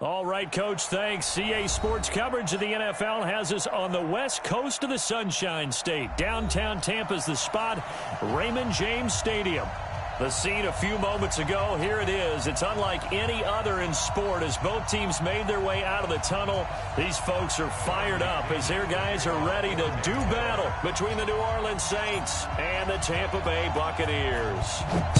All right, Coach, thanks. CA Sports coverage of the NFL has us on the west coast of the Sunshine State. Downtown Tampa's the spot, Raymond James Stadium. The scene a few moments ago, here it is. It's unlike any other in sport as both teams made their way out of the tunnel. These folks are fired up as their guys are ready to do battle between the New Orleans Saints and the Tampa Bay Buccaneers.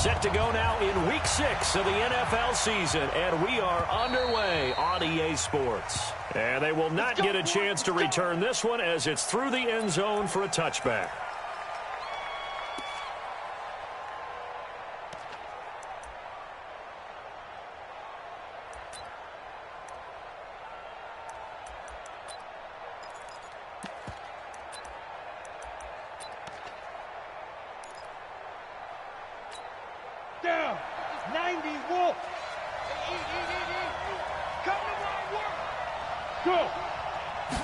Set to go now in Week 6 of the NFL season, and we are underway on EA Sports. And they will not get a chance to return this one as it's through the end zone for a touchback. Down, 90 Wolf. Come to my work. Go.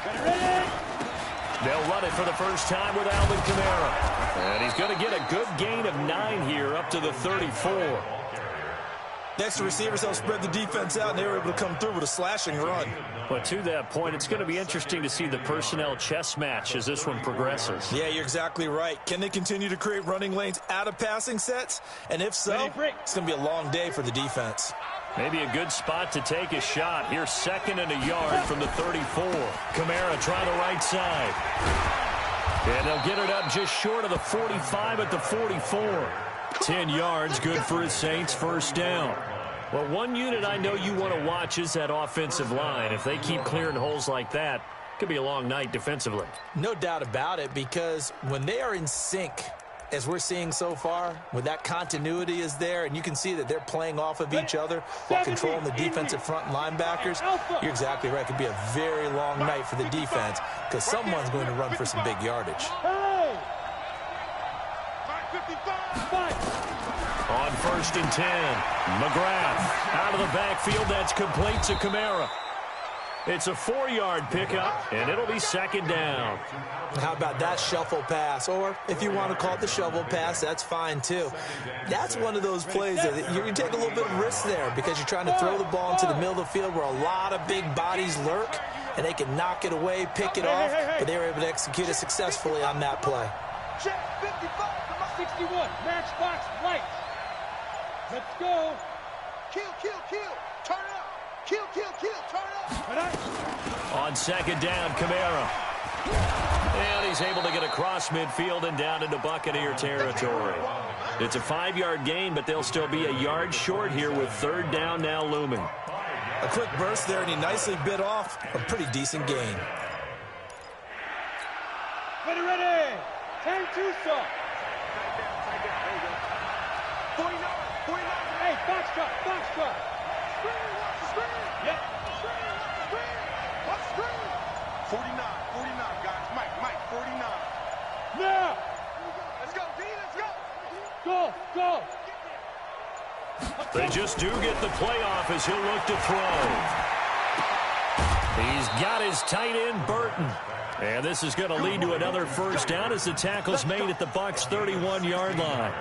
Get it ready. They'll run it for the first time with Alvin Kamara. And he's going to get a good gain of 9 here up to the 34. Next, the receivers help spread the defense out, and they were able to come through with a slashing run. But to that point, it's going to be interesting to see the personnel chess match as this one progresses. Yeah, you're exactly right. Can they continue to create running lanes out of passing sets? And if so, it's going to be a long day for the defense. Maybe a good spot to take a shot. Here's 2nd and a yard from the 34. Kamara trying the right side. And they'll get it up just short of the 45 at the 44. 10 yards, good for his Saints, first down. Well, one unit I know you want to watch is that offensive line. If they keep clearing holes like that, it could be a long night defensively. No doubt about it, because when they are in sync, as we're seeing so far, when that continuity is there, and you can see that they're playing off of each other while controlling the defensive front linebackers, you're exactly right. It could be a very long night for the defense because someone's going to run for some big yardage. On 1st and 10, McGrath out of the backfield. That's complete to Kamara. It's a 4-yard pickup, and it'll be 2nd down. How about that shuffle pass? Or if you want to call it the shovel pass, that's fine too. That's one of those plays that you're going to take a little bit of risk there because you're trying to throw the ball into the middle of the field where a lot of big bodies lurk, and they can knock it away, pick it off, but they were able to execute it successfully on that play. Check 55, 61, matchbox lights. Let's go. Kill, turn up. Kill, turn up. On 2nd down, Kamara. And he's able to get across midfield and down into Buccaneer territory. It's a 5-yard gain, but they'll still be a yard short here with 3rd down now looming. A quick burst there, and he nicely bit off a pretty decent gain. Ready. 10-2 stop. 49. Hey, box truck. Screen. Yep. Screen. 49, guys. Mike, 49. Now. Let's go, D, let's go. Go. They just do get the playoff as he'll look to throw. He's got his tight end, Burton. And this is going to lead to another first down as the tackle's made at the Bucs' 31-yard line.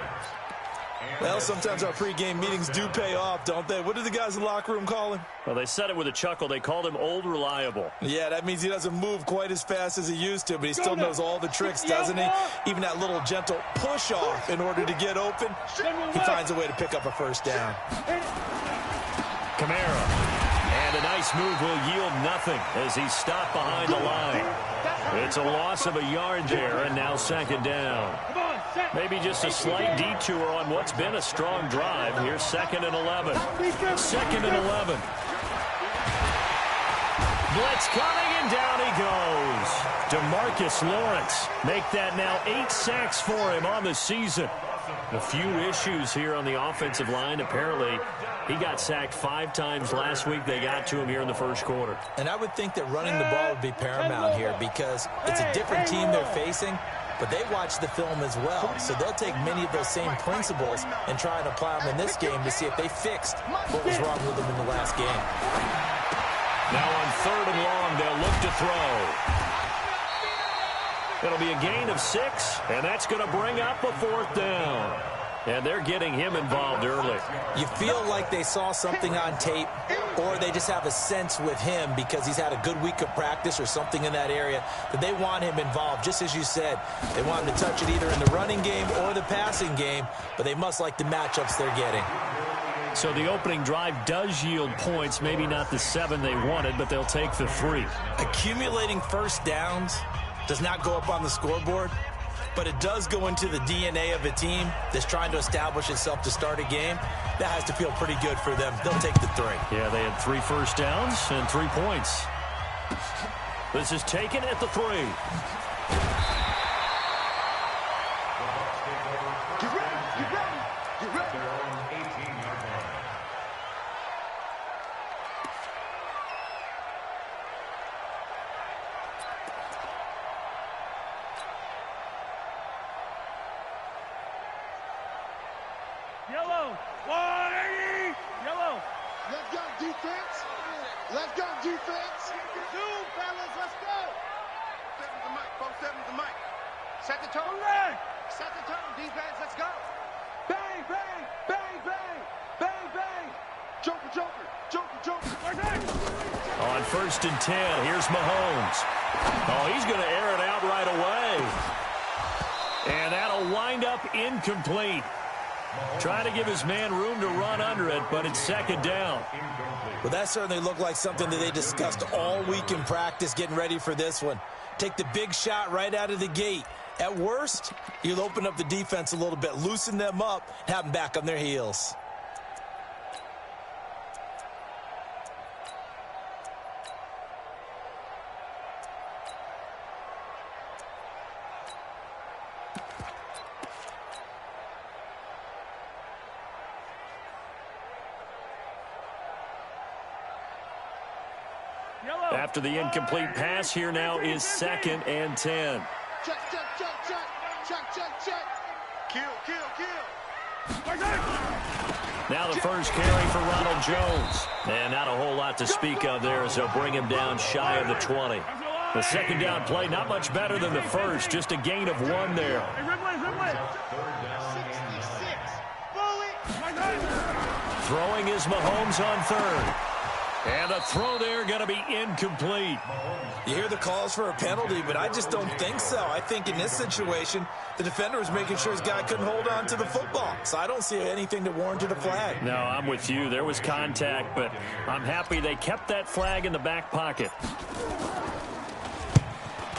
Well, sometimes our pregame meetings do pay off, don't they? What do the guys in the locker room call him? Well, they said it with a chuckle. They called him Old Reliable. Yeah, that means he doesn't move quite as fast as he used to, but he still knows all the tricks, doesn't he? Even that little gentle push-off in order to get open, he finds a way to pick up a first down. Kamara. And a nice move will yield nothing as he's stopped behind the line. It's a loss of a yard there, and now 2nd down. Maybe just a slight detour on what's been a strong drive. Here's 2nd and 11. 2nd and 11. Blitz coming, and down he goes. DeMarcus Lawrence make that now 8 sacks for him on the season. A few issues here on the offensive line. Apparently, he got sacked 5 times last week. They got to him here in the first quarter. And I would think that running the ball would be paramount here because it's a different team they're facing, but they watch the film as well. So they'll take many of those same principles and try and apply them in this game to see if they fixed what was wrong with them in the last game. Now on 3rd and long, they'll look to throw. It'll be a gain of 6, and that's going to bring up a 4th down. And they're getting him involved early. You feel like they saw something on tape, or they just have a sense with him because he's had a good week of practice or something in that area that they want him involved. Just as you said, they want him to touch it either in the running game or the passing game, but they must like the matchups they're getting. So the opening drive does yield points, maybe not the 7 they wanted, but they'll take the 3. Accumulating first downs does not go up on the scoreboard, but it does go into the DNA of a team that's trying to establish itself to start a game. That has to feel pretty good for them. They'll take the 3. Yeah, they had 3 first downs and 3 points. This is taken at the 3. Get ready, get ready, get ready. Yellow, 180, yellow. Let's go, defense. Let's go, defense. Zoom, fellas, let's go. 7 to Mike, 7 to Mike. Set the tone. Right. Set the tone, defense, let's go. Bang, bang, bang, bang, bang, bang. Joker, joker, joker, joker. On 1st and 10, here's Mahomes. Oh, he's going to air it out right away. And that'll wind up incomplete. Trying to give his man room to run under it, but it's 2nd down. Well, that certainly looked like something that they discussed all week in practice getting ready for this one. Take the big shot right out of the gate. At worst, you'll open up the defense a little bit, loosen them up, and have them back on their heels. After the incomplete pass, here now is 2nd and 10. Check, check, check, check, check, check, check. Kill, kill, kill. Now the first carry for Ronald Jones. And not a whole lot to speak of there as they'll bring him down shy of the 20. The 2nd down play, not much better than the first, just a gain of 1 there. Throwing is Mahomes on 3rd. And the throw there going to be incomplete. You hear the calls for a penalty, but I just don't think so. I think in this situation, the defender was making sure his guy couldn't hold on to the football. So I don't see anything that warranted a flag. No, I'm with you. There was contact, but I'm happy they kept that flag in the back pocket.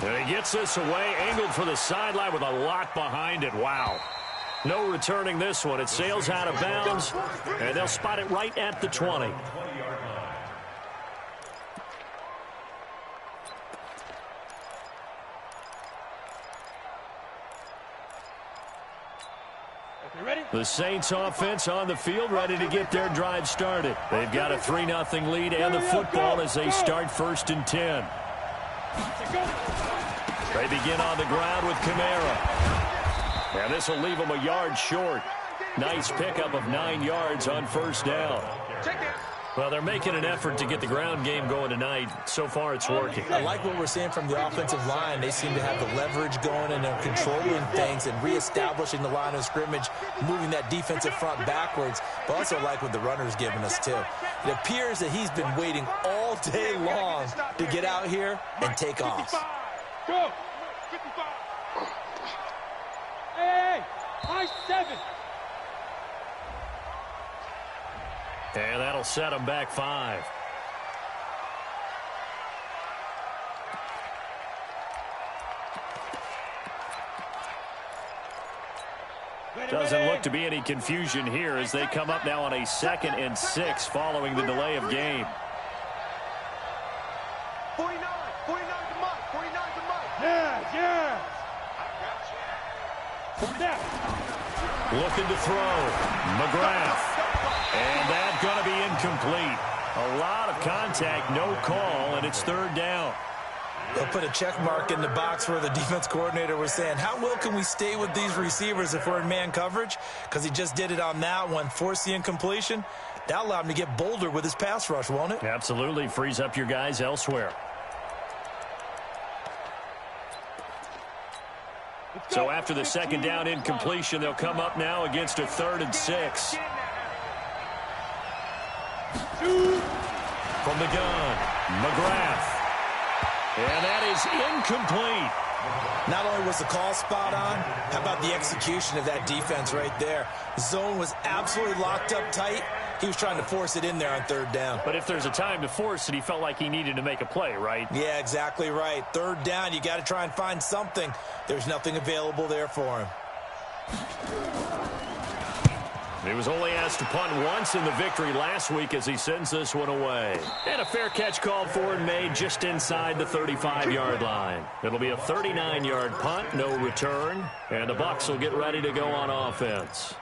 And he gets this away, angled for the sideline with a lot behind it. Wow. No returning this one. It sails out of bounds, and they'll spot it right at the 20. The Saints offense on the field, ready to get their drive started. They've got a 3-0 lead and the football as they start 1st and 10. They begin on the ground with Kamara. And this will leave them a yard short. Nice pickup of 9 yards on 1st down. Well, they're making an effort to get the ground game going tonight. So far, it's working. I like what we're seeing from the offensive line. They seem to have the leverage going, and they're controlling things and reestablishing the line of scrimmage, moving that defensive front backwards. But also like what the runner's giving us, too. It appears that he's been waiting all day long to get out here and take off. Go. 55. Hey, high 7. And that'll set them back 5. Doesn't look to be any confusion here as they come up now on a 2nd and 6 following the delay of game. 49 to Mike, 49 to Mike. Yeah. Looking to throw. McGrath. And that's going to be incomplete. A lot of contact, no call, and it's 3rd down. They'll put a check mark in the box where the defense coordinator was saying, how well can we stay with these receivers if we're in man coverage? Because he just did it on that one, forced the incompletion. That allowed him to get bolder with his pass rush, won't it? Absolutely. Frees up your guys elsewhere. Let's So after the second down incompletion, they'll come up now against a 3rd and 6. From the gun, McGrath. And that is incomplete. Not only was the call spot on, how about the execution of that defense right there? The zone was absolutely locked up tight. He was trying to force it in there on 3rd down. But if there's a time to force it, he felt like he needed to make a play, right? Yeah, exactly right. 3rd down, you got to try and find something. There's nothing available there for him. He was only asked to punt once in the victory last week as he sends this one away. And a fair catch called for and made just inside the 35-yard line. It'll be a 39-yard punt, no return, and the Bucs will get ready to go on offense.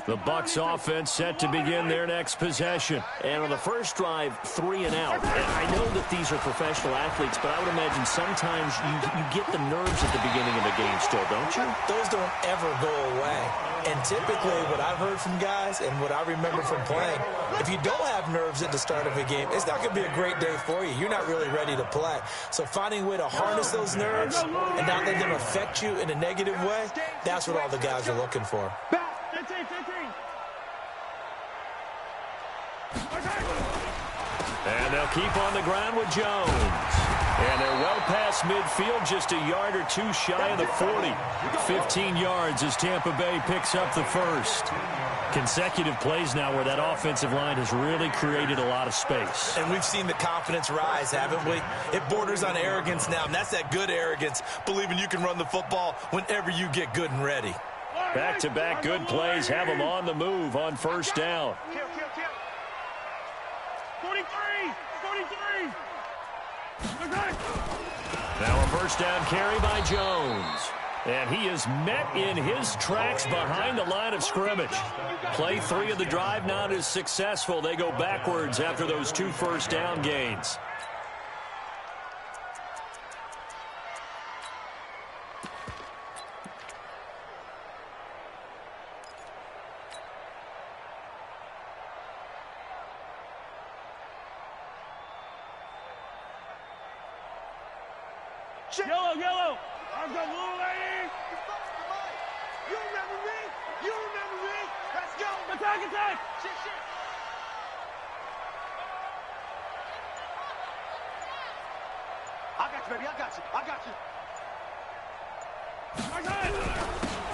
The Bucs offense set to begin their next possession. And on the first drive, 3 and out. And I know that these are professional athletes, but I would imagine sometimes you get the nerves at the beginning of the game still, don't you? Those don't ever go away. And typically what I've heard from guys and what I remember from playing, if you don't have nerves at the start of a game, it's not going to be a great day for you. You're not really ready to play. So finding a way to harness those nerves and not let them affect you in a negative way, that's what all the guys are looking for. And they'll keep on the ground with Jones. And they're well past midfield, just a yard or 2 shy of the 40. 15 yards as Tampa Bay picks up the first. Consecutive plays now where that offensive line has really created a lot of space. And we've seen the confidence rise, haven't we? It borders on arrogance now, and that's that good arrogance, believing you can run the football whenever you get good and ready. Back-to-back good plays have them on the move on first down. 43! Now a first down carry by Jones. And he is met in his tracks behind the line of scrimmage. Play 3 of the drive not as successful. They go backwards after those 2 first down gains. Yellow! I've got little lady! You remember me? Let's go! Attack! Shit! I got you, baby, I got you!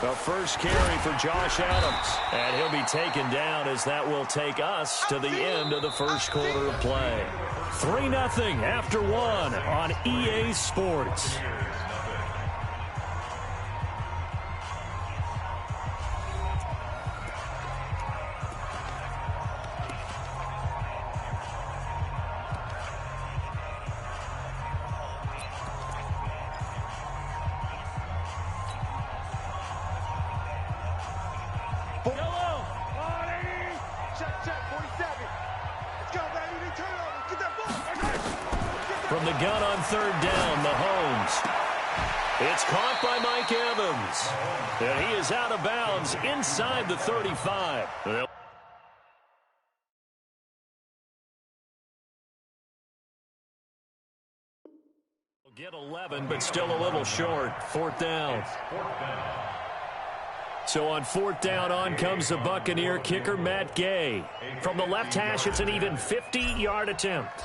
The first carry for Josh Adams. And he'll be taken down as that will take us to the end of the first quarter of play. 3-0 after 1 on EA Sports. From the gun on 3rd down, Mahomes. It's caught by Mike Evans. And he is out of bounds inside the 35. They'll get 11, but still a little short. 4th down. So on 4th down, on comes the Buccaneer kicker, Matt Gay. From the left hash, it's an even 50-yard attempt.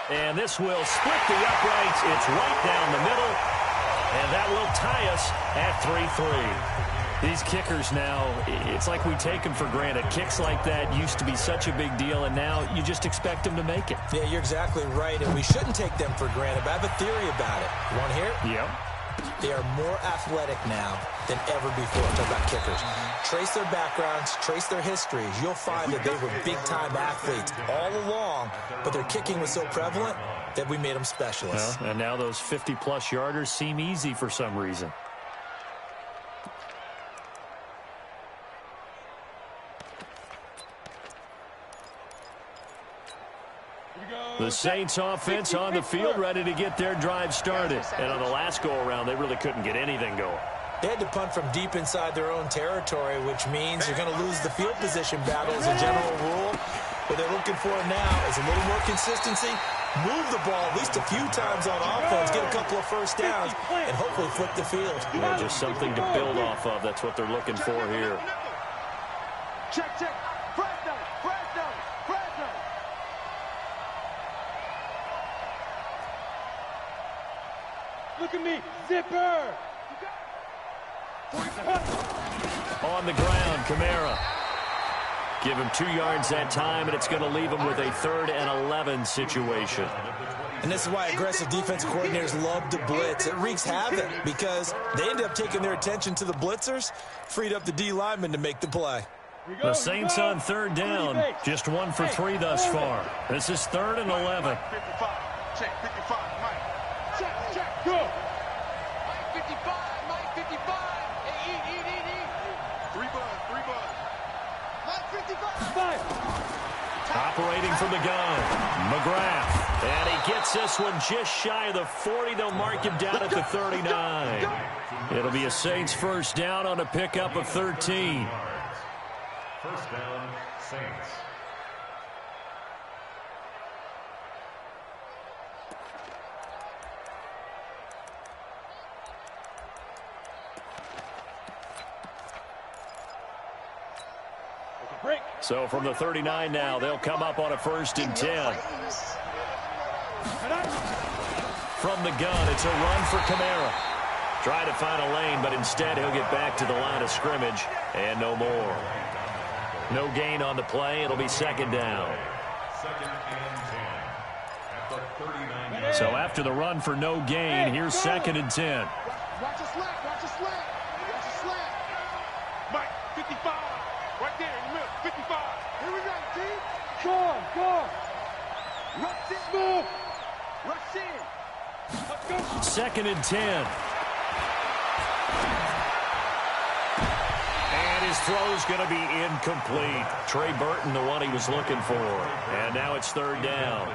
And this will split the uprights. It's right down the middle. And that will tie us at 3-3. These kickers now, it's like we take them for granted. Kicks like that used to be such a big deal, and now you just expect them to make it. Yeah, you're exactly right, and we shouldn't take them for granted, but I have a theory about it. You want to hear it? Yep. They are more athletic now than ever before. Talk about kickers. Trace their backgrounds, trace their histories. You'll find that they were big-time athletes all along, but their kicking was so prevalent, that we made them specialists. Well, and now those 50-plus yarders seem easy for some reason. The Saints offense on the field, ready to get their drive started. And on the last go-around, they really couldn't get anything going. They had to punt from deep inside their own territory, which means you're going to lose the field position battle as a general rule. What they're looking for now is a little more consistency, move the ball at least a few times on offense, get a couple of first downs, and hopefully flip the field. Yeah, just something to build off of. That's what they're looking for here. Check, check. Fresno, Fresno, Fresno. Look at me, zipper. On the ground, Kamara. Give him 2 yards that time, and it's going to leave him with a 3rd and 11 situation. And this is why aggressive defensive coordinators love to blitz. It wreaks havoc because they end up taking their attention to the blitzers, freed up the D lineman to make the play. The Saints on 3rd down, just 1 for 3 thus far. This is 3rd and 11. 55. Check, 55. Mike. Check, check, go. Mike 55. Mike 55. Hey, eat. 3 buzz. Mike 55. Five. Operating from the gun, McGrath. And he gets this one just shy of the 40. They'll mark him down at the 39. It'll be a Saints first down on a pickup of 13. First down, Saints. So from the 39 now, they'll come up on a 1st and 10. From the gun, it's a run for Kamara. Try to find a lane, but instead he'll get back to the line of scrimmage and no more. No gain on the play. It'll be 2nd down. 2nd and 10. At the 39. So after the run for no gain, here's 2nd and 10. Watch a slant. Watch a slant. Mike 55. Right there in the middle. 55. Here we go, G. Go. Rush in. Move. Rush in. Let's go. 2nd and 10. And his throw's going to be incomplete. Trey Burton, the one he was looking for. And now it's 3rd down.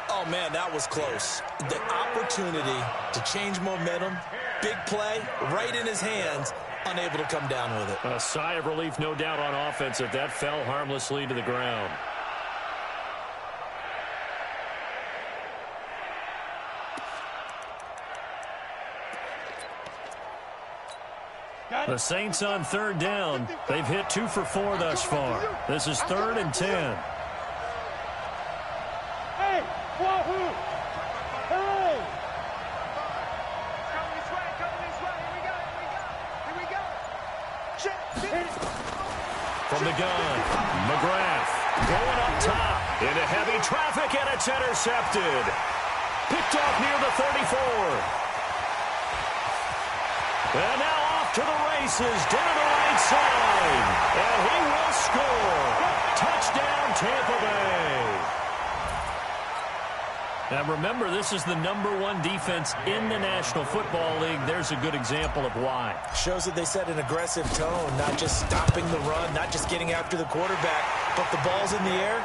Oh, man, that was close. The opportunity to change momentum, big play, right in his hands, unable to come down with it. A sigh of relief, no doubt, on offense if that fell harmlessly to the ground. The Saints on 3rd down. They've hit 2 for 4 thus far. This is 3rd and 10. Hey, wahoo. Hey. Coming this way. Here we go. Check. From the gun, McGrath going up top into heavy traffic, and it's intercepted. Picked off near the 34. And now off to the races, down the right side. And he will score. Touchdown, Tampa Bay. Now remember, this is the #1 defense in the National Football League. There's a good example of why. Shows that they set an aggressive tone, not just stopping the run, not just getting after the quarterback, but the ball's in the air.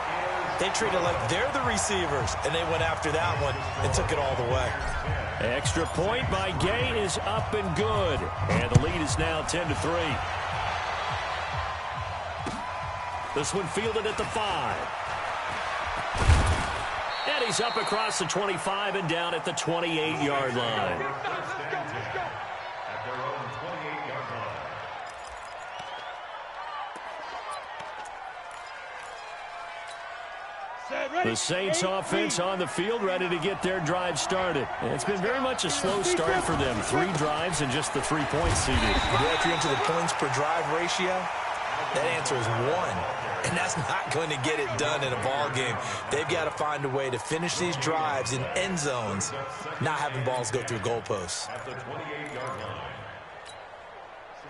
They treat it like they're the receivers, and they went after that one and took it all the way. Extra point by Gay is up and good. And the lead is now 10-3. This one fielded at the 5. And he's up across the 25 and down at the 28-yard line. First and 10 at their own 28-yard line. The Saints offense on the field, ready to get their drive started. And it's been very much a slow start for them. 3 drives and just the 3 points seeded. If you're into the points per drive ratio, that answer is 1. And that's not going to get it done in a ball game. They've got to find a way to finish these drives in end zones, not having balls go through goalposts. At the 28-yard line.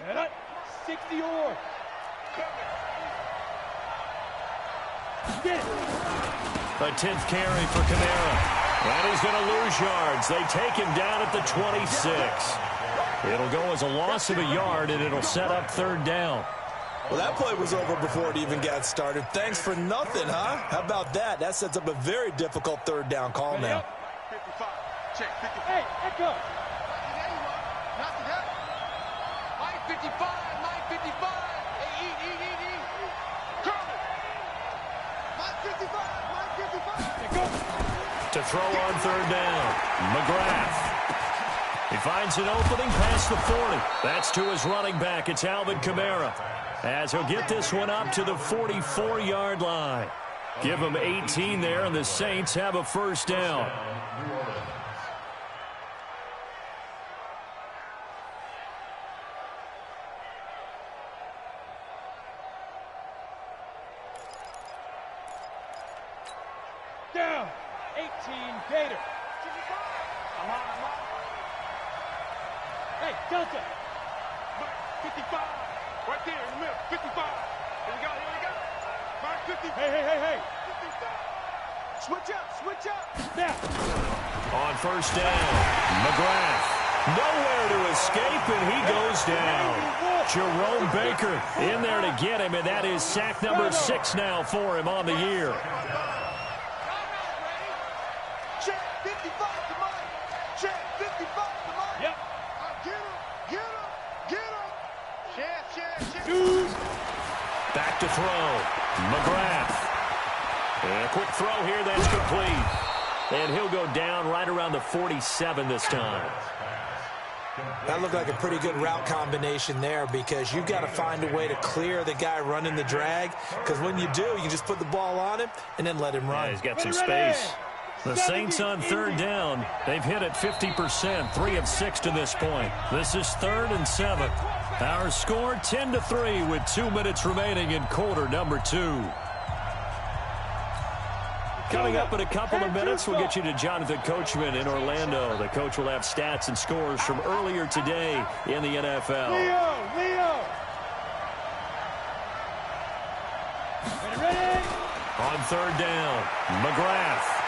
Set up. 60 or. Get it. A 10th carry for Kamara. And he's going to lose yards. They take him down at the 26. It'll go as a loss of a yard, and it'll set up third down. Well, that play was over before it even got started. Thanks for nothing, huh? How about that? That sets up a very difficult third down call now. 55. Check. 55. Hey, echo. Not to that. Mike 55. Mike 55. Hey, eat. Curl. Mike 55. Mike 55. Go. To throw on third down, McGrath. He finds an opening past the 40. That's to his running back. It's Alvin Kamara, as he'll get this one up to the 44-yard line. Give him 18 there, and the Saints have a first down. Down. 18, Gator. I'm on. Hey, Delta. Mike 55. Right there in the middle. 55. Here we go. Mike 50. Hey. 55. Switch up. Snap. On first down, McGrath. Nowhere to escape, and he goes down. Jerome Baker in there to get him, and that is sack number 6 now for him on the year. Check 55 to Mike. Check 55 to Mike. Yep. Get him. Check. Back to throw, McGrath. And a quick throw here, that's complete. And he'll go down right around the 47 this time. That looked like a pretty good route combination there, because you've got to find a way to clear the guy running the drag, because when you do, you can just put the ball on him and then let him run. Yeah, he's got some space. The Saints on third down. They've hit it 50%, 3 of 6 to this point. This is 3rd and 7. Our score 10-3 with 2 minutes remaining in quarter number 2. Coming up in a couple of minutes, we'll get you to Jonathan Coachman in Orlando. The coach will have stats and scores from earlier today in the NFL. Leo. Ready? On third down, McGrath.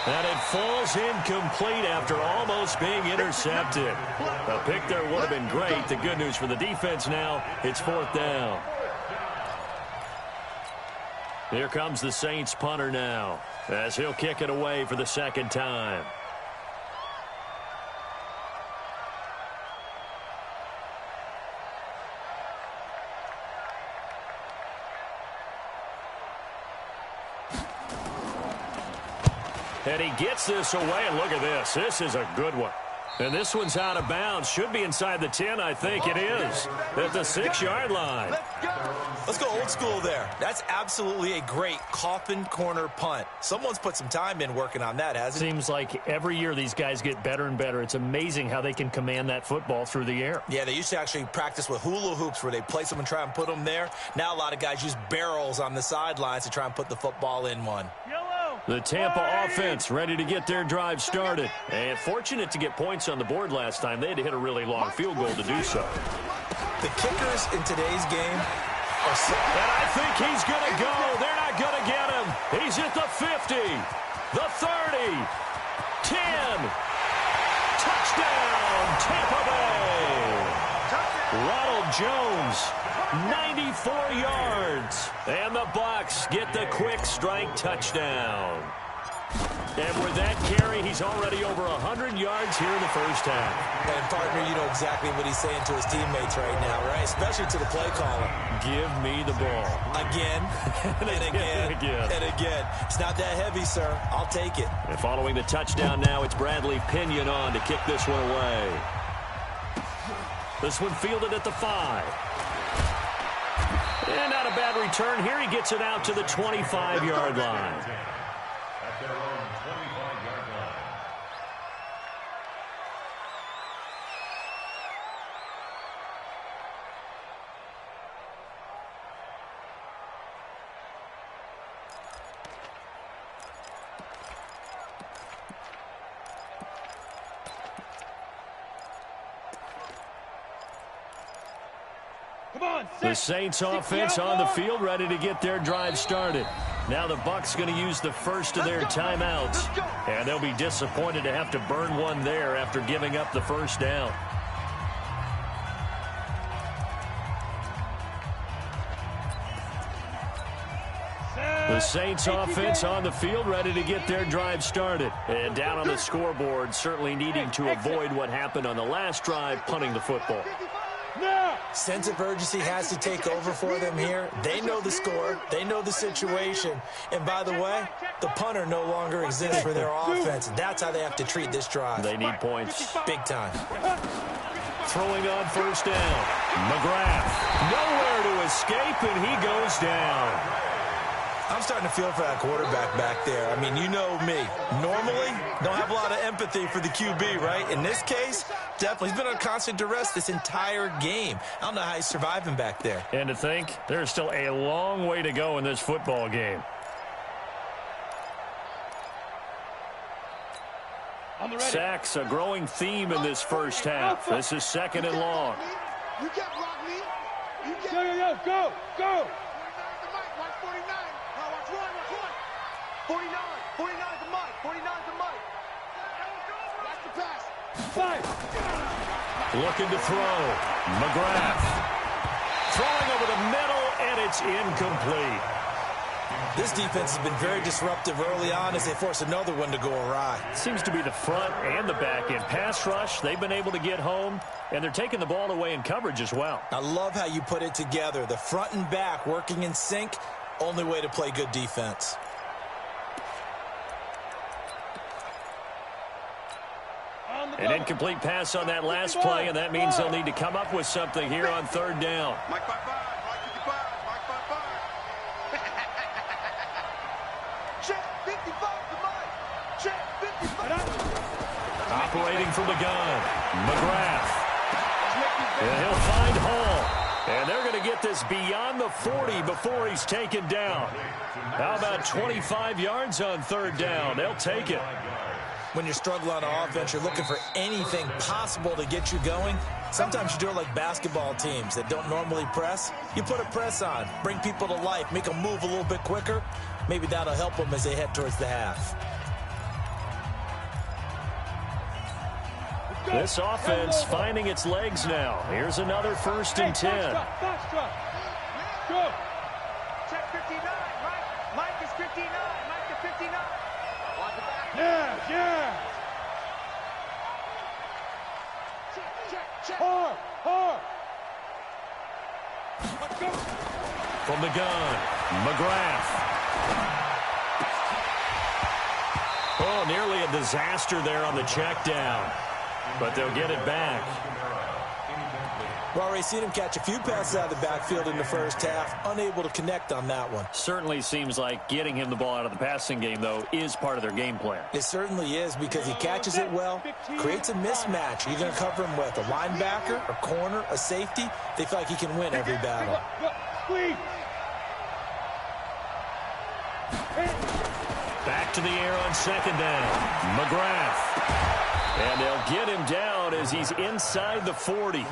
And it falls incomplete after almost being intercepted. A pick there would have been great. The good news for the defense now, it's 4th down. Here comes the Saints punter now, as he'll kick it away for the 2nd time. And he gets this away, and look at this. This is a good one. And this one's out of bounds. Should be inside the 10, I think it is. At the 6-yard line. Let's go old school there. That's absolutely a great coffin corner punt. Someone's put some time in working on that, hasn't it? Seems like every year these guys get better and better. It's amazing how they can command that football through the air. Yeah, they used to actually practice with hula hoops where they place them and try and put them there. Now a lot of guys use barrels on the sidelines to try and put the football in one. The Tampa offense ready to get their drive started. And fortunate to get points on the board last time. They had to hit a really long field goal to do so. The kickers in today's game are so... And I think he's going to go. They're not going to get him. He's at the 50, the 30, 10. Touchdown, Tampa Bay. Ronald Jones, 94 yards. And the Bucs get the quick strike touchdown. And with that carry, he's already over 100 yards here in the first half. And, partner, you know exactly what he's saying to his teammates right now, right? Especially to the play caller. Give me the ball. Again, and again, and again. It's not that heavy, sir. I'll take it. And following the touchdown now, it's Bradley Pinion on to kick this one away. This one fielded at the 5. And not a bad return here. He gets it out to the 25-yard line. At their own 25-yard line. Come on, The Saints offense on the field ready to get their drive started. Now the Bucs going to use the first of their timeouts. And they'll be disappointed to have to burn one there after giving up the first down. The Saints offense on the field, ready to get their drive started. And down on the scoreboard, certainly needing to avoid what happened on the last drive, punting the football. Sense of urgency has to take over for them here. They know the score. They know the situation. And by the way, the punter no longer exists for their offense. That's how they have to treat this drive. They need points. Big time. Throwing on first down. McGrath. Nowhere to escape, and he goes down. I'm starting to feel for that quarterback back there. I mean, you know me. Normally, don't have a lot of empathy for the QB, right? In this case, definitely. He's been on constant duress this entire game. I don't know how he's surviving back there. And to think, there's still a long way to go in this football game. Sacks, a growing theme in this first half. This is second and long. You can't block me. You can't. Go. 49 the mic. Watch 49. Now watch Roy. 49 the mic. 49 the mic. Watch the pass. Five. Looking to throw. McGrath. Throwing over the middle, and it's incomplete. This defense has been very disruptive early on as they force another one to go awry. Seems to be the front and the back end. Pass rush, they've been able to get home, and they're taking the ball away in coverage as well. I love how you put it together. The front and back working in sync, only way to play good defense. An incomplete pass on that last play, and that means they'll need to come up with something here on third down. Mike 55. Mike 55. Mike 55. Check 55 the mic. Check 55. Operating from the gun. McGrath. And he'll find Hall. And they're going to get this beyond the 40 before he's taken down. How about 25 yards on third down? They'll take it. When you're struggling on offense, you're looking for anything possible to get you going. Sometimes you do it like basketball teams that don't normally press. You put a press on, bring people to life, make them move a little bit quicker. Maybe that'll help them as they head towards the half. This offense finding its legs now. Here's another 1st and 10. Go. Check 59. Mike is 59. Mike to 59. Watch the back. Yeah. Check. Hard. Let's go. From the gun, McGrath. Oh, nearly a disaster there on the check down. But they'll get it back. We've already seen him catch a few passes out of the backfield in the first half, unable to connect on that one. Certainly seems like getting him the ball out of the passing game, though, is part of their game plan. It certainly is because he catches it well, creates a mismatch. You're going to cover him with a linebacker, a corner, a safety. They feel like he can win every battle. Squeeze. Back to the air on second down. McGrath. And they'll get him down as he's inside the 40.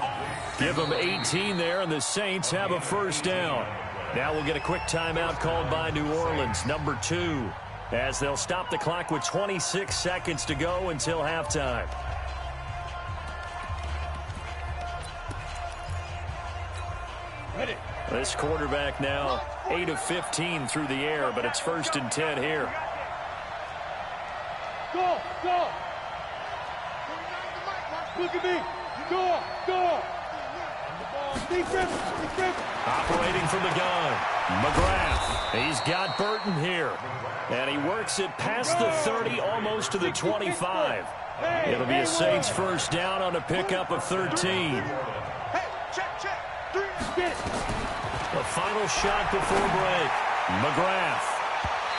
Give him 18 there, and the Saints have a first down. Now we'll get a quick timeout called by New Orleans, number 2, as they'll stop the clock with 26 seconds to go until halftime. Ready. This quarterback now 8 of 15 through the air, but it's 1st and 10 here. Go. Look at me. Go. Defense. Operating from the gun. McGrath. He's got Burton here. And he works it past the 30, almost to the 25. It'll be a Saints first down on a pickup of 13. Hey, check. 3. Get it. The final shot before break. McGrath.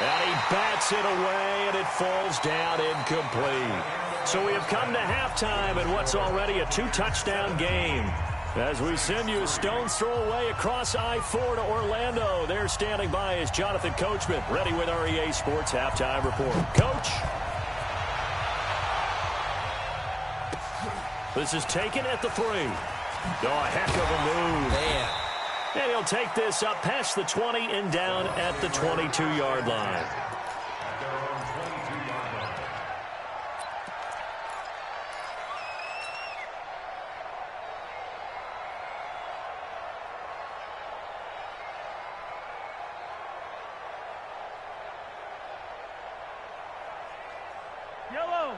And he bats it away, and it falls down incomplete. So we have come to halftime in what's already a 2-touchdown game. As we send you a stone's throw away across I-4 to Orlando. There standing by is Jonathan Coachman, ready with our EA Sports Halftime Report. Coach. This is taken at the 3. Oh, a heck of a move. Man, And he'll take this up past the 20 and down at the 22-yard line.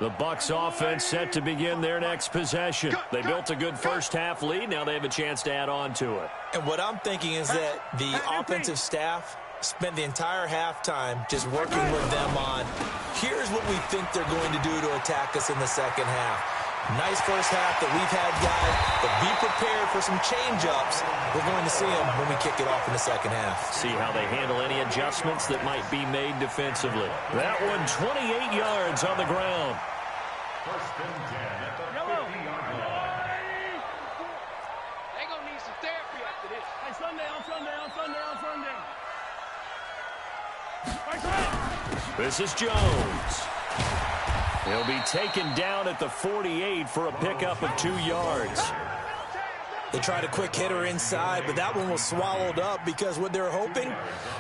The Bucs offense set to begin their next possession. They built a good first-half lead. Now they have a chance to add on to it. And what I'm thinking is that the offensive staff spent the entire halftime just working with them on, here's what we think they're going to do to attack us in the second half. Nice first half that we've had, guys, but be prepared for some change-ups. We're going to see them when we kick it off in the second half. See how they handle any adjustments that might be made defensively. That one, 28 yards on the ground. First and 10 at the 50-yard line. They're going to need some therapy after this. Hey, Sunday. This is Jones. He'll be taken down at the 48 for a pickup of 2 yards. They tried a quick hitter inside, but that one was swallowed up because what they're hoping,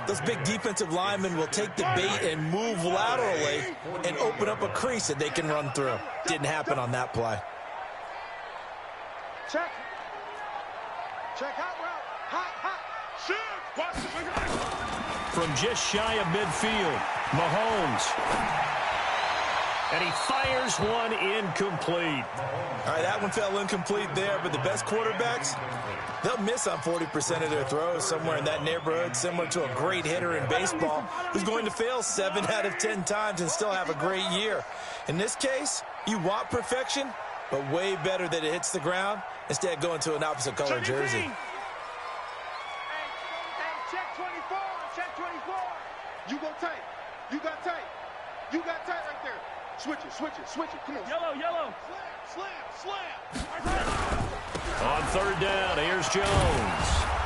those big defensive linemen will take the bait and move laterally and open up a crease that they can run through. Didn't happen on that play. Check. Check hot route. Hot. Shoot. Watch it. From just shy of midfield, Mahomes. And he fires one incomplete. All right, that one fell incomplete there, but the best quarterbacks, they'll miss on 40% of their throws, somewhere in that neighborhood, similar to a great hitter in baseball who's going to fail 7 out of 10 times and still have a great year. In this case, you want perfection, but way better that it hits the ground instead of going to an opposite color jersey. Hey, check 24. Check 24. You go tight. You got tight. You got tight right there. Switch it. Come on. Yellow. Slam. On third down, here's Jones.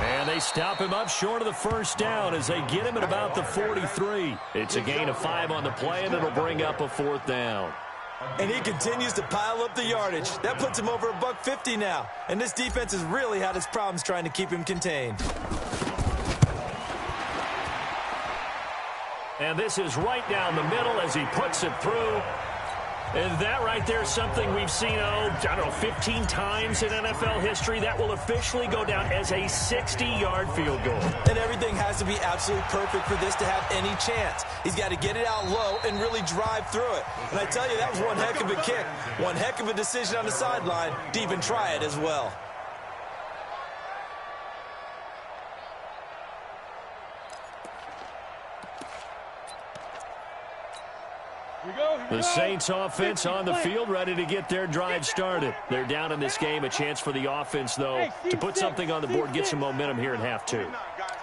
And they stop him up short of the first down as they get him at about the 43. It's a gain of 5 on the play, and it'll bring up a 4th down. And he continues to pile up the yardage. That puts him over $150 now. And this defense has really had its problems trying to keep him contained. And this is right down the middle as he puts it through. And that right there is something we've seen, 15 times in NFL history. That will officially go down as a 60-yard field goal. And everything has to be absolutely perfect for this to have any chance. He's got to get it out low and really drive through it. And I tell you, that was one heck of a kick. One heck of a decision on the sideline to even try it as well. The Saints offense on the field, ready to get their drive started. They're down in this game. A chance for the offense, though, to put something on the board, get some momentum here in half 2.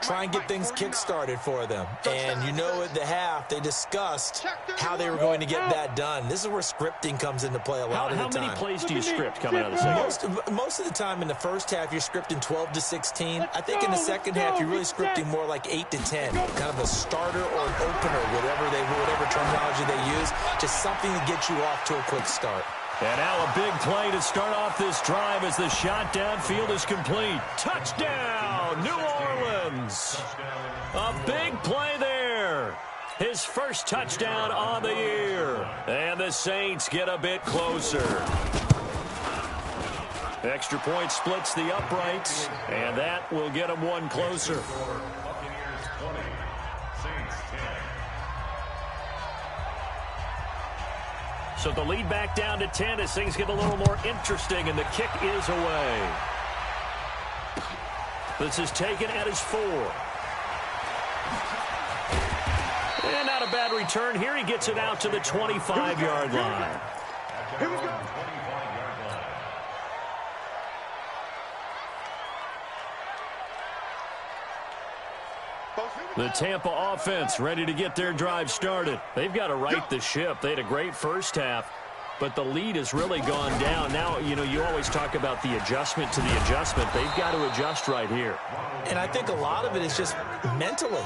Try and get things kick-started for them. And you know at the half, they discussed how they were going to get that done. This is where scripting comes into play a lot of the time. How many plays do you script coming out of the second? Most of the time in the first half, you're scripting 12 to 16. I think in the second half, you're really scripting more like 8 to 10. Kind of a starter or an opener, whatever terminology they use. Just something to get you off to a quick start. And now a big play to start off this drive as the shot downfield is complete. Touchdown, New Orleans. A big play there. His first touchdown on the year. And the Saints get a bit closer. Extra point splits the uprights, and that will get them one closer. Buccaneers 20, Saints 10. So the lead back down to 10 as things get a little more interesting, and the kick is away. This is taken at his 4. And not a bad return here. He gets it out to the 25-yard line. Here we go. 25-yard line. The Tampa offense ready to get their drive started. They've got to right the ship. They had a great first half, but the lead has really gone down. Now, you always talk about the adjustment to the adjustment. They've got to adjust right here. And I think a lot of it is just mentally.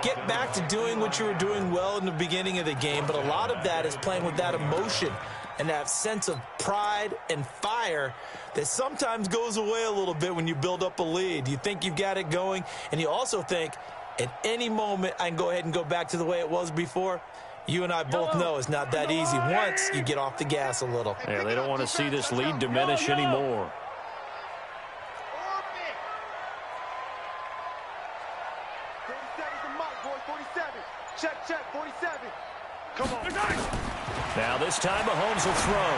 Get back to doing what you were doing well in the beginning of the game, but a lot of that is playing with that emotion. and that sense of pride and fire that sometimes goes away a little bit when you build up a lead. You think you've got it going, and you also think at any moment I can go ahead and go back to the way it was before. You and I both know it's not that easy once you get off the gas a little. Yeah, they don't want to see this lead diminish anymore. Check, 47. Come on. Now this time Mahomes will throw.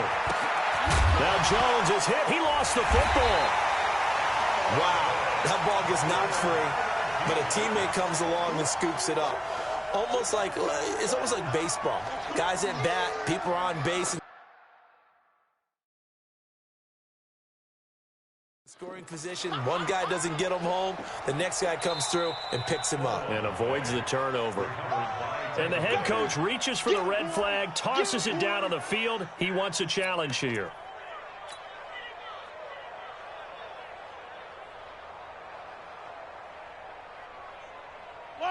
Now Jones is hit. He lost the football. Wow, that ball gets knocked free, but a teammate comes along and scoops it up. It's almost like baseball. Guys at bat, people are on base. Scoring position, one guy doesn't get him home, the next guy comes through and picks him up. And avoids the turnover. And the head coach reaches for the red flag, tosses it down on the field. He wants a challenge here.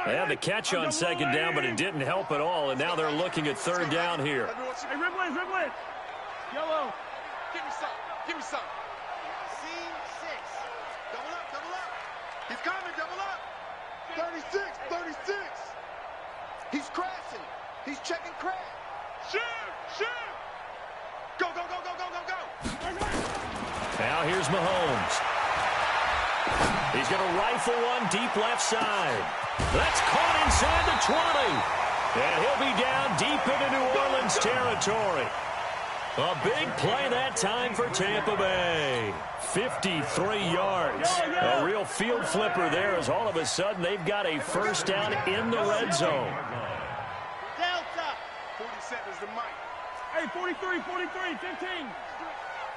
They had the catch on second down, but it didn't help at all, and now they're looking at third down here. Hey, red blitz. Yellow. Give me some. C6. Double up. He's coming, double up. 36. He's crashing. He's checking crash. Shoot. Go. Now here's Mahomes. He's going to rifle one deep left side. That's caught inside the 20. And he'll be down deep into New Orleans territory. A big play that time for Tampa Bay. 53 yards. A real field flipper there as all of a sudden they've got a first down in the red zone. Delta. 47 is the mic. Hey, 43, 15.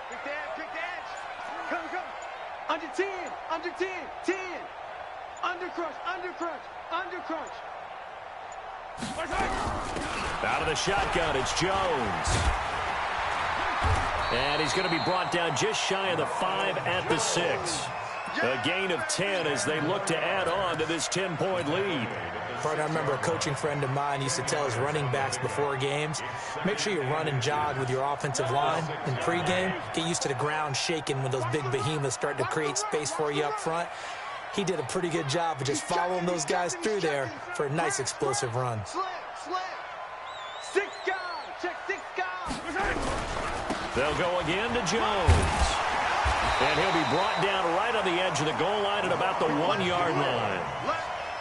Big dash. Come. Under 10. 10. Under crunch. Out of the shotgun, it's Jones. And he's going to be brought down just shy of the 5 at the 6. A gain of 10 as they look to add on to this 10-point lead. I remember a coaching friend of mine used to tell his running backs before games, make sure you run and jog with your offensive line in pregame. Get used to the ground shaking when those big behemoths start to create space for you up front. He did a pretty good job of just following those guys through there for a nice explosive run. Slam. 6 guys. Check 6 guys. They'll go again to Jones. And he'll be brought down right on the edge of the goal line at about the 1-yard line.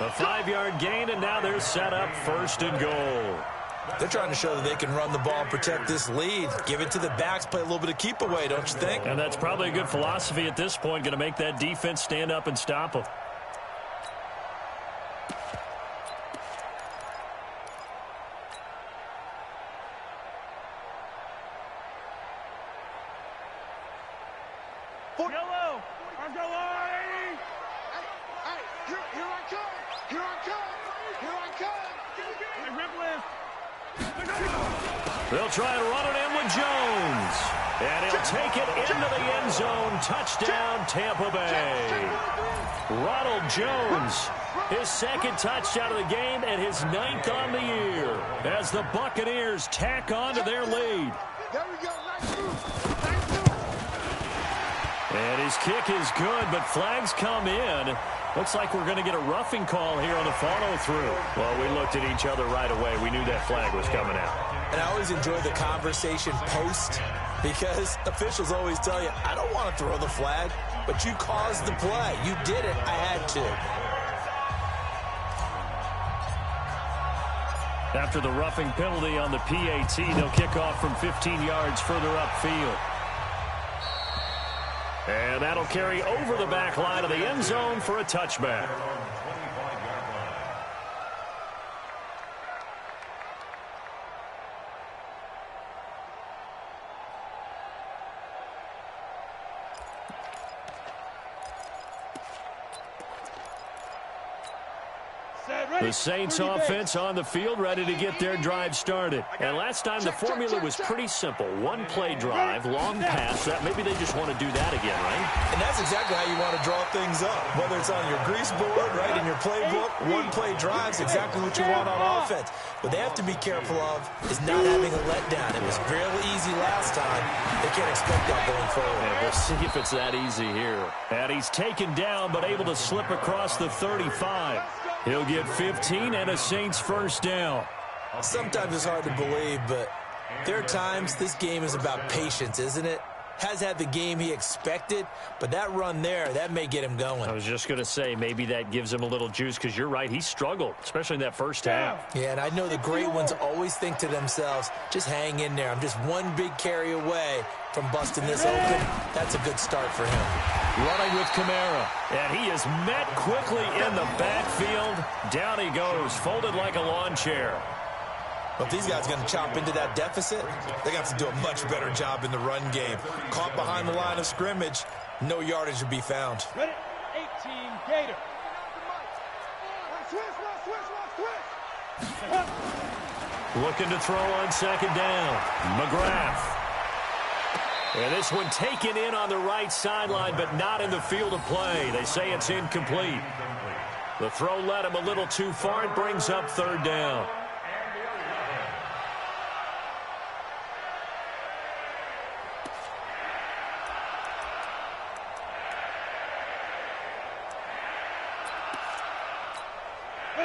A 5-yard gain, and now they're set up first and goal. They're trying to show that they can run the ball and protect this lead. Give it to the backs, play a little bit of keep away, don't you think? And that's probably a good philosophy at this point, going to make that defense stand up and stop them. Yellow. Let's go, Hey, here I come. Hey, red blitz. They'll try and run it in with Jones. And he'll take it into the end zone. Touchdown, Tampa Bay. Ronald Jones, his second touchdown of the game and his 9th on the year as the Buccaneers tack on to their lead. There we go. Nice move. And his kick is good, but flags come in. Looks like we're going to get a roughing call here on the follow-through. Well, we looked at each other right away. We knew that flag was coming out. And I always enjoy the conversation post because officials always tell you, I don't want to throw the flag, but you caused the play. You did it. I had to. After the roughing penalty on the PAT, they'll kick off from 15 yards further upfield. And that'll carry over the back line of the end zone for a touchback. The Saints offense on the field, ready to get their drive started. And last time the formula was pretty simple. One-play drive, long pass. Maybe they just want to do that again, right? And that's exactly how you want to draw things up. Whether it's on your grease board, right, in your playbook, one-play drive's exactly what you want on offense. What they have to be careful of is not having a letdown. It was real easy last time. They can't expect that going forward. And we'll see if it's that easy here. And he's taken down, but able to slip across the 35. He'll get 15 and a Saints first down. Sometimes it's hard to believe, but there are times this game is about patience, isn't it? Has had the game he expected, but that run there, that may get him going. I was just going to say, maybe that gives him a little juice, because you're right, he struggled, especially in that first half. Yeah, and I know the great ones always think to themselves, just hang in there. I'm just one big carry away from busting this open. That's a good start for him. Running with Kamara, and he is met quickly in the backfield. Down he goes, folded like a lawn chair. But if these guys are going to chop into that deficit, they got to do a much better job in the run game. Caught behind the line of scrimmage, no yardage to be found. Ready? 18 Gator. Looking to throw on second down. McGrath. And this one taken in on the right sideline, but not in the field of play. They say it's incomplete. The throw led him a little too far. It brings up third down.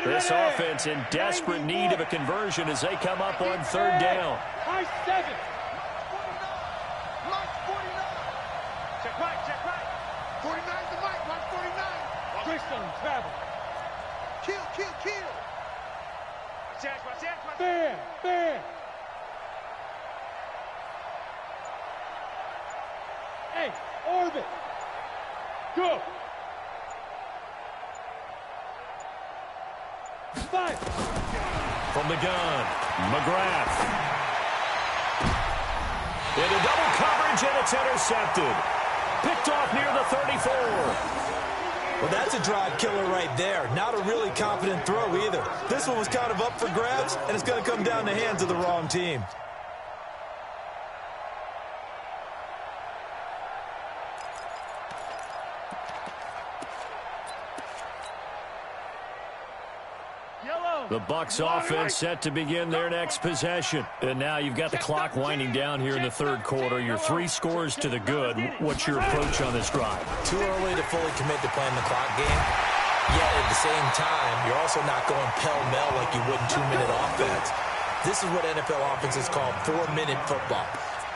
This offense in desperate need of a conversion as they come up on third down. High 7. Mike 49. Check right. 49's the Mike. Mike 49. Christian travel. Kill. Fair. Hey, orbit. Go. 5. From the gun, McGrath. Into double coverage, and it's intercepted. Picked off near the 34. Well, that's a drive killer right there. Not a really confident throw either. This one was kind of up for grabs, and it's going to come down the hands of the wrong team. The Bucs offense set to begin their next possession. And now you've got the clock winding down here in the third quarter. You're 3 scores to the good. What's your approach on this drive? Too early to fully commit to playing the clock game. Yet at the same time, you're also not going pell-mell like you would in 2-minute offense. This is what NFL offenses call 4-minute football.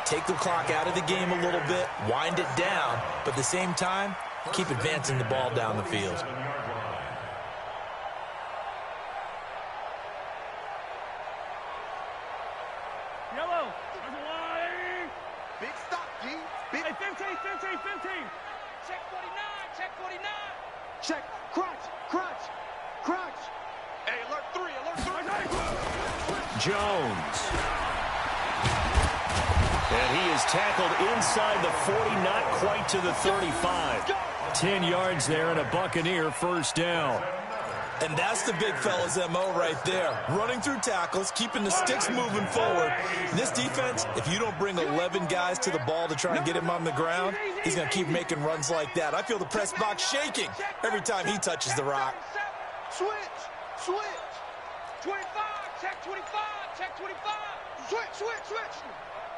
Take the clock out of the game a little bit, wind it down, but at the same time, keep advancing the ball down the field. Big stop, G. Big. Hey, 15. Check 49. Check. Crunch. Hey, alert 3. Jones. And he is tackled inside the 40, not quite to the 35. 10 yards there and a Buccaneer first down. And that's the big fella's MO right there. Running through tackles, keeping the sticks moving forward. This defense, if you don't bring 11 guys to the ball to try and get him on the ground, he's going to keep making runs like that. I feel the press box shaking every time he touches the rock. Switch. 25. Check 25. Switch.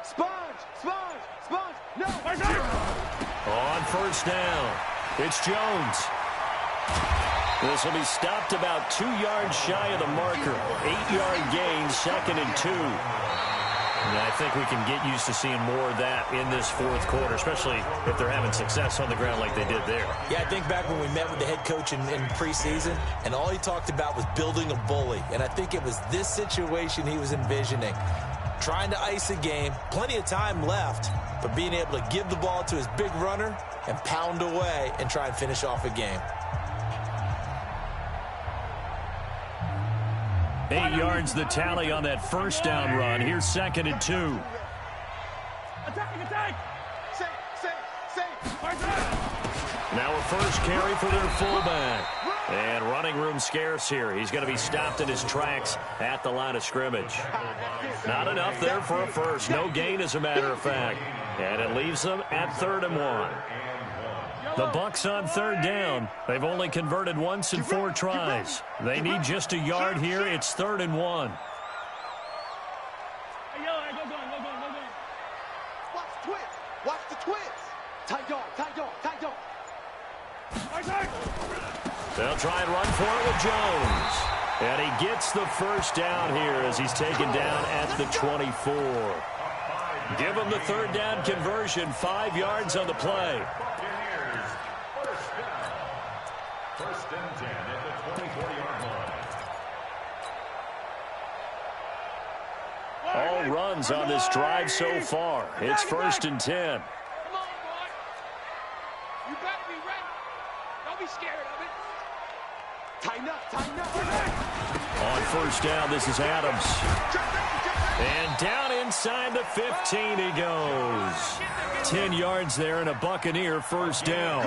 Sponge. No. On first down, it's Jones. This will be stopped about 2 yards shy of the marker. 8-yard gain, 2nd and 2. And I think we can get used to seeing more of that in this fourth quarter, especially if they're having success on the ground like they did there. Yeah, I think back when we met with the head coach in preseason, and all he talked about was building a bully. And I think it was this situation he was envisioning. Trying to ice a game, plenty of time left, but being able to give the ball to his big runner and pound away and try and finish off a game. 8 yards the tally on that first down run. Here's 2nd and 2. Attack. Safe. Now a first carry for their fullback. And running running room scarce here. He's going to be stopped in his tracks at the line of scrimmage. Not enough there for a first. No gain, as a matter of fact. And it leaves them at 3rd and 1. The Bucs on 3rd down. They've only converted once in 4 tries. They need just a yard here. It's 3rd and 1. Watch the twist. Watch the twist. Tight dog, tight dog, tight dog. They'll try and run for it with Jones. And he gets the first down here as he's taken down at the 24. Give him the 3rd down conversion, 5 yards on the play. First and 10 at the 24-yard line. All runs on this drive so far. It's 1st and 10. Come on, boy. You better be ready. Don't be scared of it. Tighten up, tighten up. On 1st down, this is Adams. And down inside the 15 he goes. 10 yards there and a Buccaneer first down.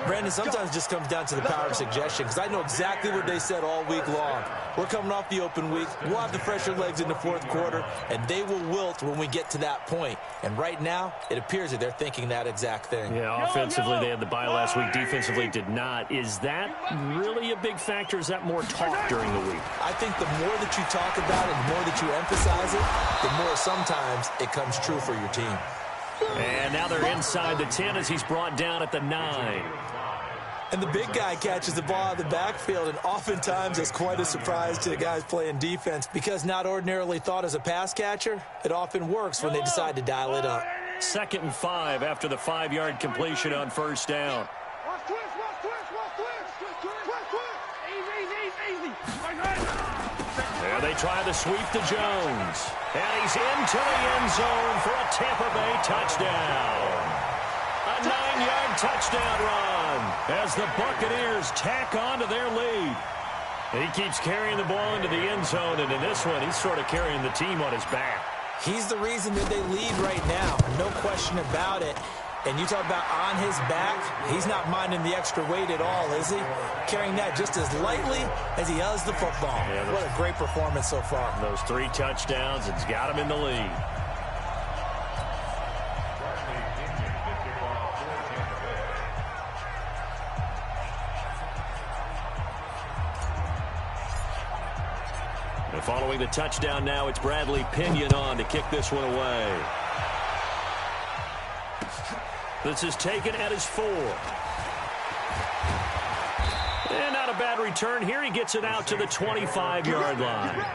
Brandon, sometimes it just comes down to the power of suggestion, because I know exactly what they said all week long. We're coming off the open week. We'll have the fresher legs in the 4th quarter, and they will wilt when we get to that point. And right now, it appears that they're thinking that exact thing. Yeah, offensively, they had the bye last week. Defensively, did not. Is that really a big factor? Is that more talk during the week? I think the more that you talk about it, the more that you emphasize it, the more sometimes it comes true for your team. And now they're inside the 10 as he's brought down at the 9. And the big guy catches the ball out of the backfield, and oftentimes it's quite a surprise to the guys playing defense, because not ordinarily thought as a pass catcher, it often works when they decide to dial it up. 2nd and 5 after the 5-yard completion on 1st down. Watch twist, watch twist, watch twist. Twist, twist. Easy, easy, easy. There they try the sweep to Jones. And he's into the end zone for a Tampa Bay touchdown. A 9-yard touchdown run as the Buccaneers tack on to their lead. He keeps carrying the ball into the end zone, and in this one, he's sort of carrying the team on his back. He's the reason that they lead right now, no question about it. And you talk about on his back, he's not minding the extra weight at all, is he? Carrying that just as lightly as he does the football. Yeah, what a great performance so far. Those 3 touchdowns, it's got him in the lead. And following the touchdown now, it's Bradley Pinion on to kick this one away. This is taken at his 4. And not a bad return here. He gets it out to the 25-yard line.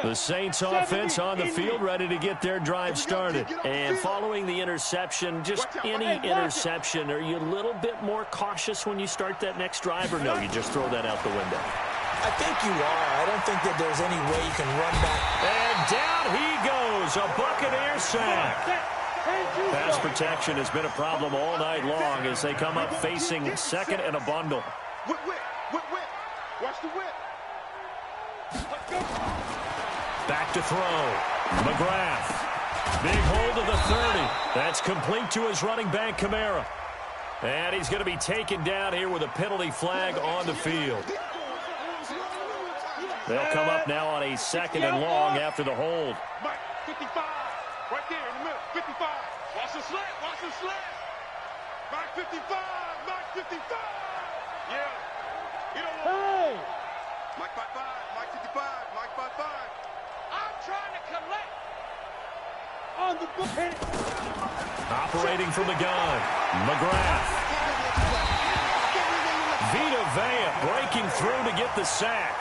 The Saints offense on the field, ready to get their drive started. And following the interception, just any interception, are you a little bit more cautious when you start that next drive, or no, you just throw that out the window? I think you are. I don't think that there's any way you can run back. And down he goes, a Buccaneer sack. Pass protection has been a problem all night long as they come up facing 2nd and a bundle. Whip, whip, whip, whip. Watch the whip. Let's go. Back to throw. McGrath. Big hold of the 30. That's complete to his running back, Kamara. And he's going to be taken down here with a penalty flag on the field. They'll come up now on a 2nd and long after the hold. Mike, 55. Right there in the middle. 55. Watch the slant. Watch the slant. Mike 55. Mike 55. Yeah. You don't want Mike 55. Mike 55. Mike 55. I'm trying to collect on the book. Operating from the gun. McGrath. Vita Vea breaking through to get the sack.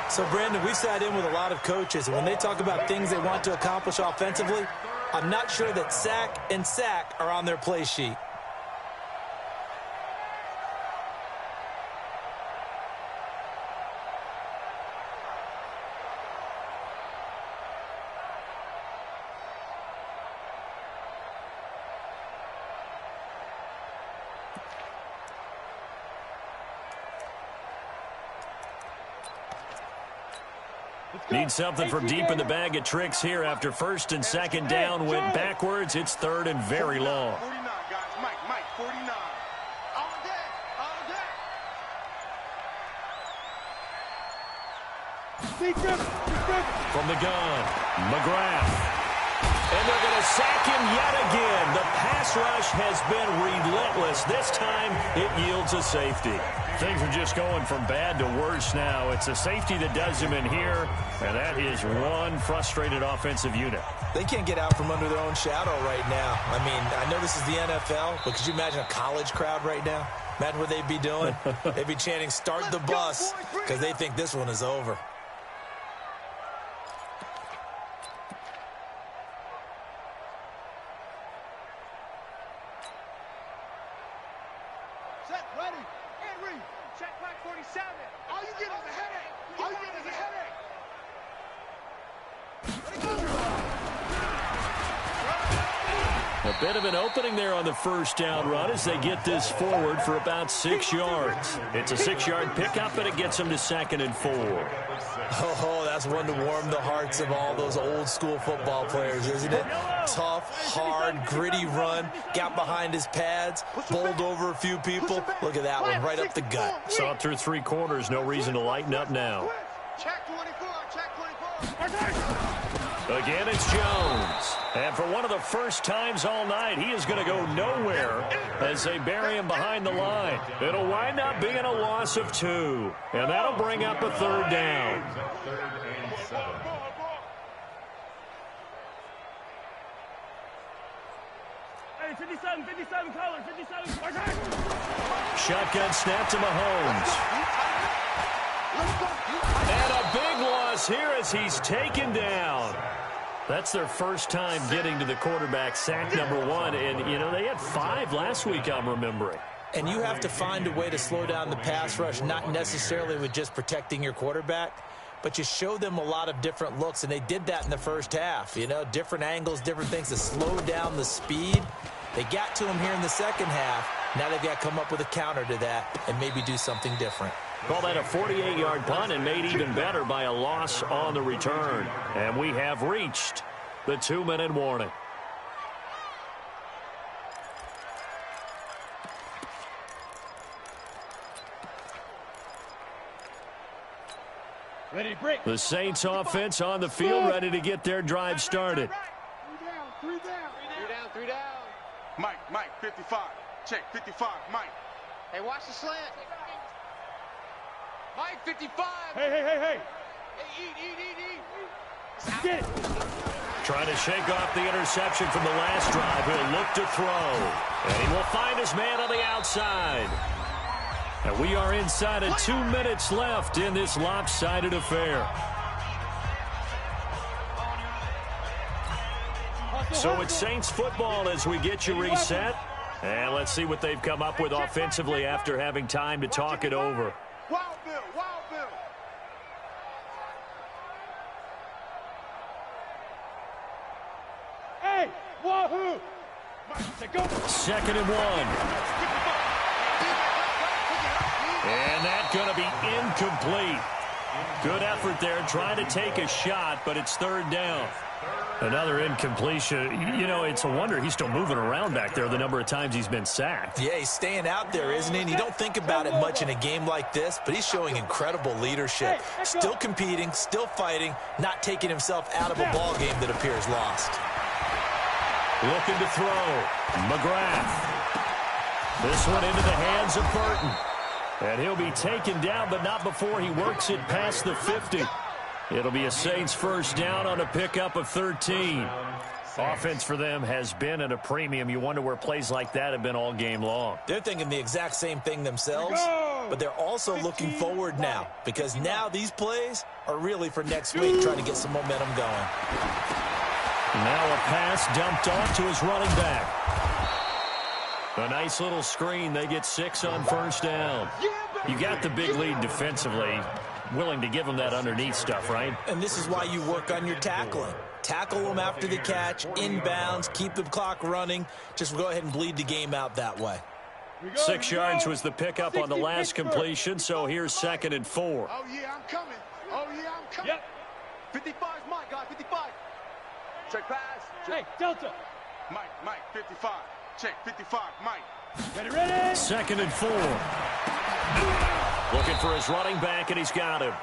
So, Brandon, we sat in with a lot of coaches, and when they talk about things they want to accomplish offensively, I'm not sure that sack and sack are on their play sheet. Need something from deep in the bag of tricks here after first and second down went backwards. It's third and very long. 49, guys. Mike, 49. All day, all day. From the gun, McGrath. And they're going to sack him yet again. The pass rush has been relentless. This time, it yields a safety. Things are just going from bad to worse now. It's a safety that does him in here, and that is one frustrated offensive unit. They can't get out from under their own shadow right now. I mean, I know this is the NFL, but could you imagine a college crowd right now? Imagine what they'd be doing. They'd be chanting, "Start the bus," because they think this one is over. A bit of an opening there on the first down run as they get this forward for about 6 yards. It's a 6-yard pickup, and it gets them to 2nd and 4. Oh, that's one to warm the hearts of all those old-school football players, isn't it? Tough, hard, gritty run, got behind his pads, bowled over a few people. Look at that one, right up the gut. Saw it through 3 quarters, no reason to lighten up now. Check 24, check 24. Again, it's Jones. And for one of the first times all night, he is going to go nowhere as they bury him behind the line. It'll wind up being a loss of 2. And that'll bring up a 3rd down. Hey, 57, color, 57. Shotgun snap to Mahomes. And a big loss here as he's taken down. That's their first time getting to the quarterback, sack number 1. And, you know, they had 5 last week, I'm remembering. And you have to find a way to slow down the pass rush, not necessarily with just protecting your quarterback, but you show them a lot of different looks, and they did that in the first half. You know, different angles, different things to slow down the speed. They got to him here in the second half. Now they've got to come up with a counter to that and maybe do something different. Call that a 48-yard punt and made even better by a loss on the return. And we have reached the 2-minute warning. Ready, break. The Saints offense on the field, ready to get their drive started. 3 down. Mike, 55. Check, 55, Mike. Hey, watch the slant. Mike, 55. Hey. Hey, eat. Get it. Trying to shake off the interception from the last drive. He'll look to throw. And he will find his man on the outside. And we are inside of 2 minutes left in this lopsided affair. So it's Saints football as we get you reset. And let's see what they've come up with offensively after having time to talk it over. Wild Bill. Hey, wahoo. 2nd and 1. And that's going to be incomplete. Good effort there trying to take a shot, but it's 3rd down. Another incompletion. You know, it's a wonder he's still moving around back there the number of times he's been sacked. Yeah, he's staying out there, isn't he? And you don't think about it much in a game like this, but he's showing incredible leadership. Still competing, still fighting, not taking himself out of a ball game that appears lost. Looking to throw. McGrath. This one into the hands of Burton. And he'll be taken down, but not before he works it past the 50. It'll be a Saints first down on a pickup of 13. Offense for them has been at a premium. You wonder where plays like that have been all game long. They're thinking the exact same thing themselves, but they're also looking forward now because now these plays are really for next week, trying to get some momentum going. Now a pass dumped off to his running back. A nice little screen. They get 6 on first down. You got the big lead defensively. Willing to give them that underneath stuff, right? And this is why you work on your tackling. Tackle them after the catch, inbounds, keep the clock running. Just go ahead and bleed the game out that way. 6 yards was the pickup on the last completion, so here's 2nd and 4. Oh, yeah, I'm coming. Yep. 55 is Mike, guys, 55. Check pass. Hey, Delta. Mike, 55. Check, 55, Mike. Ready? 2nd and 4. Looking for his running back, and he's got him.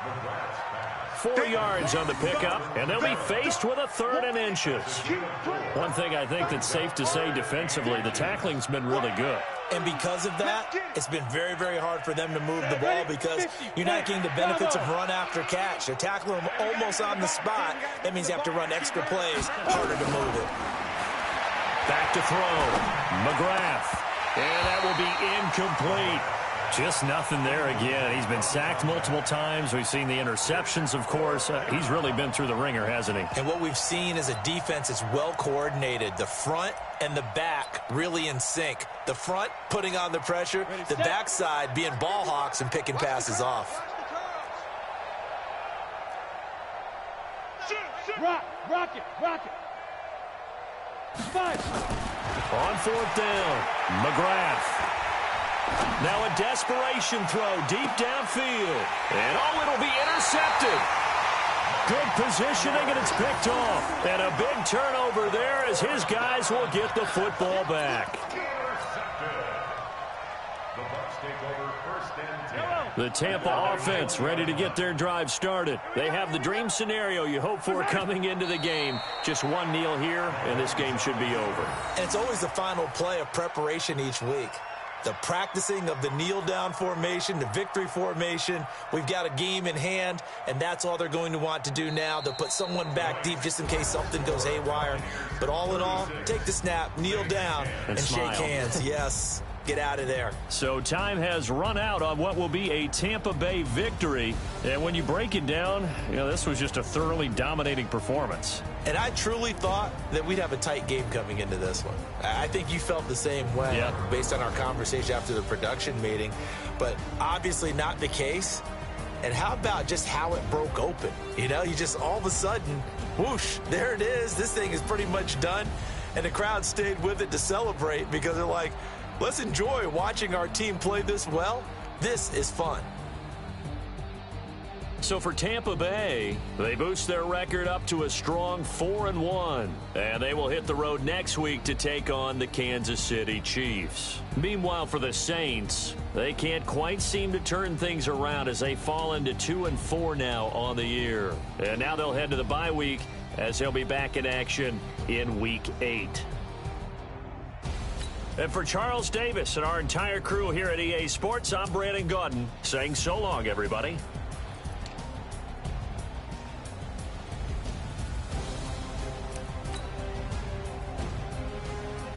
4 yards on the pickup, and they'll be faced with a 3rd and inches. One thing I think that's safe to say defensively, the tackling's been really good. And because of that, it's been very, very hard for them to move the ball because you're not getting the benefits of run after catch. They're tackling them almost on the spot. That means you have to run extra plays, harder to move it. Back to throw. McGrath. And that will be incomplete. Just nothing there again. He's been sacked multiple times. We've seen the interceptions, of course. He's really been through the ringer, hasn't he? And what we've seen is a defense that's well coordinated. The front and the back really in sync. The front putting on the pressure. The backside being ball hawks and picking passes off. Rock it. 5. On 4th down, McGrath. Now a desperation throw deep downfield. And it'll be intercepted. Good positioning, and it's picked off. And a big turnover there as his guys will get the football back. The Bucs take over 1st and 10. The Tampa offense ready to get their drive started. They have the dream scenario you hope for coming into the game. Just one kneel here, and this game should be over. And it's always the final play of preparation each week. The practicing of the kneel-down formation, the victory formation. We've got a game in hand, and that's all they're going to want to do now. They'll put someone back deep just in case something goes haywire. But all in all, take the snap, kneel down, and shake hands. Yes. Get out of there. So time has run out on what will be a Tampa Bay victory. And when you break it down, this was just a thoroughly dominating performance. And I truly thought that we'd have a tight game coming into this one. I think you felt the same way based on our conversation after the production meeting. But obviously not the case. And how about just how it broke open? You just all of a sudden, whoosh, there it is. This thing is pretty much done. And the crowd stayed with it to celebrate because they're like, let's enjoy watching our team play this well. This is fun. So for Tampa Bay, they boost their record up to a strong 4-1. And they will hit the road next week to take on the Kansas City Chiefs. Meanwhile, for the Saints, they can't quite seem to turn things around as they fall into 2-4 now on the year. And now they'll head to the bye week as they'll be back in action in Week 8. And for Charles Davis and our entire crew here at EA Sports, I'm Brandon Gaudin saying so long, everybody.